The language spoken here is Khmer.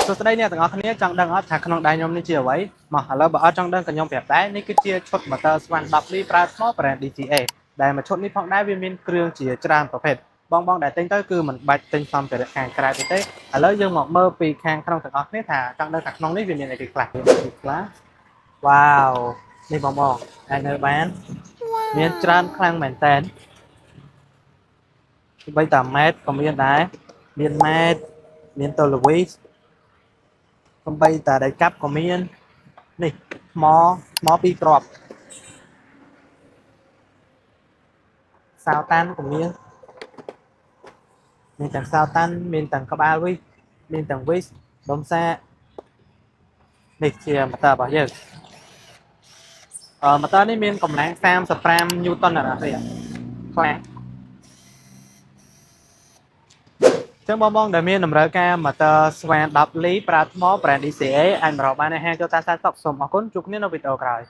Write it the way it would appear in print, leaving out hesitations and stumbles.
សួស្តីអ្នកទាំងអស់គ្នាចង់ដឹងអត់ថាក្នុងដៃខ្ញុំនេះជាអ្វីមកឥឡូវបើអត់ចង់ដឹងក៏ខ្ញុំប្រាប់ដែរនេះគឺជាឈុត motor Swan 10 ប្រើថ្ម brand DCA ដែលមួយឈុតនេះផងដែរវាមានគ្រឿងជាច្រើនប្រភេទបងដែលទិញទៅគឺមិនបាច់ទិញសម្ភារៈខាងក្រៅទេឥឡូវយើងមកមើលពីខាងក្នុងទាំងអស់គ្នាថាចង់ដឹងថាក្នុងនេះវាមានអីខ្លះវ៉ាវនេះបងអាចនៅបានមានច្រើនខ្លាំងមែនតើបីតាម៉ែត្រក៏មានដែរមានម៉ែត្រមានតលវីសំបីតាដៃកាប់ក៏មាននេះថ្មពីរគ្រាប់សាវតាន់ក៏មានទាំងសាវតាន់មានទាំងក្បាលវីសមានទាំងវីសដុំសានេះជាម៉ូទ័ររបស់យើងម៉ូទ័រនេះមានកម្លាំង35ញូតុនណាទេខ្លាំងចឹងបងដែលមានតម្រូវការ motor Swan 10 លីប្រើថ្ម brand DCA អាចមករកបាននៅហាង Toyota Satox សូមអរគុណជួបគ្នានៅវីដេអូក្រោយ